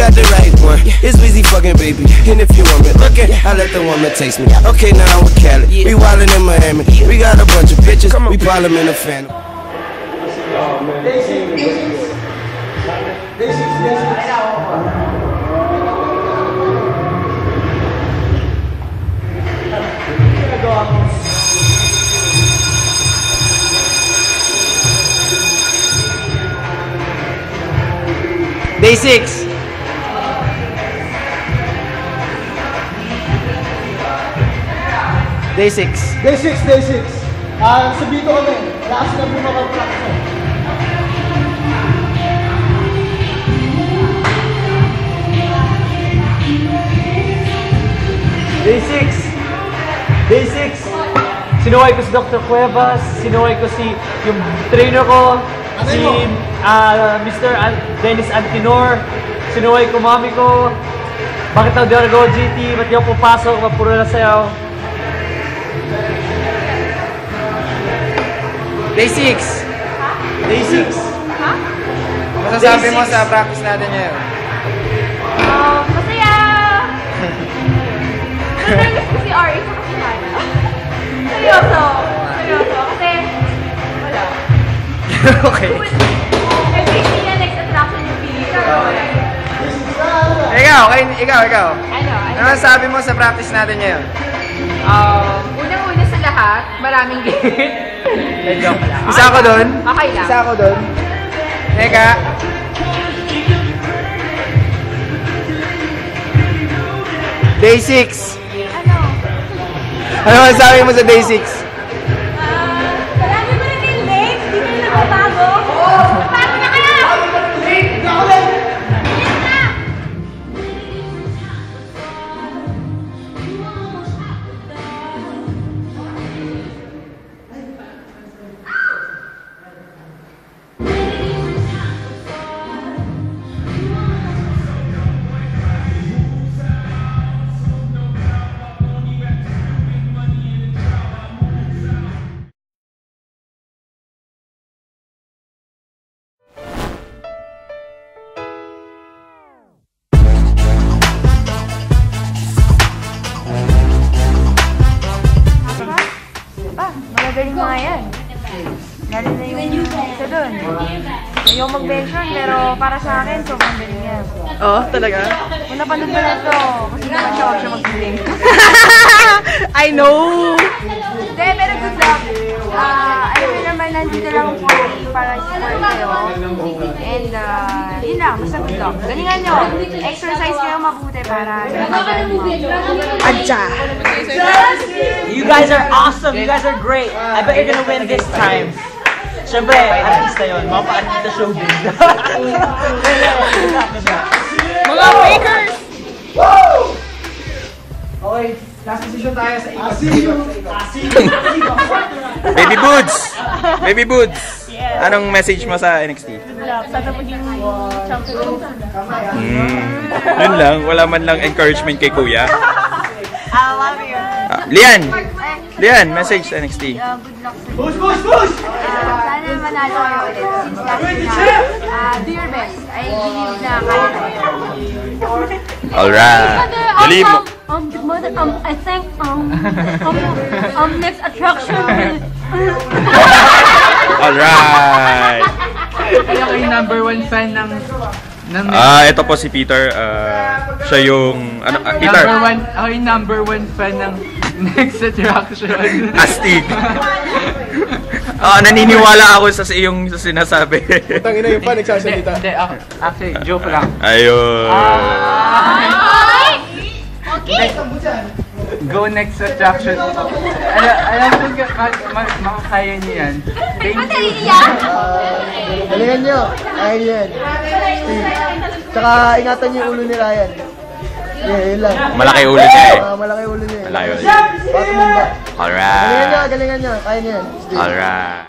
got the right one. It's busy fucking, baby. And if you want me, look at, I let the woman taste me. Okay, now I'm with Cali. We wildin' in Miami. We got a bunch of bitches. We problem in the Phantom. Oh, man. Day 6. Day 6. Day 6, day 6. Sa Bito kami. Lakas na po makapraksa. Day 6. Day 6. Sinuway ko si Dr. Cuevas, sinuway ko yung trainer ko, si Mr. Dennis Antinor, sinuway ko mami ko. Bakit daw di ako nag-go GT? Ba't di ako pupasok? Mapuro na sa'yo. Day 6. Day 6. Ha? Masasabi mo sa practice natin ngayon? Masaya! Nervous ko si RA sa kasi Hana. Seryoso. Seryoso. Kasi, wala. Okay. Every na next attraction yung pili. Ikaw. Ano masasabi mo sa practice natin ngayon? Unang-una sa lahat, maraming gate. Isa ako doon. Okay lang. Isa ako doon. Teka. Day 6. Ano masasabi mo sa day 6? Marami mo na yung legs, di na nagbabago. Nagbago na kayo! Magaling mga yan. Lalo na yung isa doon. Ayaw mag-mention, pero para sa akin, sobrang galing yan. Oh, talaga? Kung napanood mo na ito, kasi naman siya huwag siya mag-galing. I know! Hindi, pero good luck. Alam mo naman, nandito lang po para support kayo. And, yun lang, basta good luck. Galingan nyo. Exercise kayo mabuti para Adja! You guys are awesome! You guys are great! I bet you're gonna win this time! Siyempre, artista yun. Mga pa-artista showbiz. Mga bakers! Okay, last position tayo sa ikot. Baby Boods! Baby Boods! Anong message mo sa NXT? Sana maging champion. Yun lang, wala man lang encouragement kay Kuya. I love you. Lian, message sa NXT. Good luck sa you. Sana manalo kayo ulit. Do your best. I believe na kaya na. Alright. Dali mo. I think, next attraction. Alright. Ako yung #1 fan ng Ito po si Peter. Siya yung Peter. Ako yung #1 fan ng Next Attraction. Astig. Naniniwala ako sa iyong sinasabi. Tangina yung pa nagsasalita. Hindi, actually, joke lang. Ayun. Okay. Go Next Attraction. Alam ko makakaya niyo yan. Thank you. Galingan nyo. Kaya yan. Steve. Tsaka ingatan nyo yung ulo ni Ryan. Yeah, yun lang. Malaki ulo niya eh. Malaki ulo niya. Malayo. Bakit mo ba? Alright. Galingan nyo. Kaya nyo yan. Steve. Alright.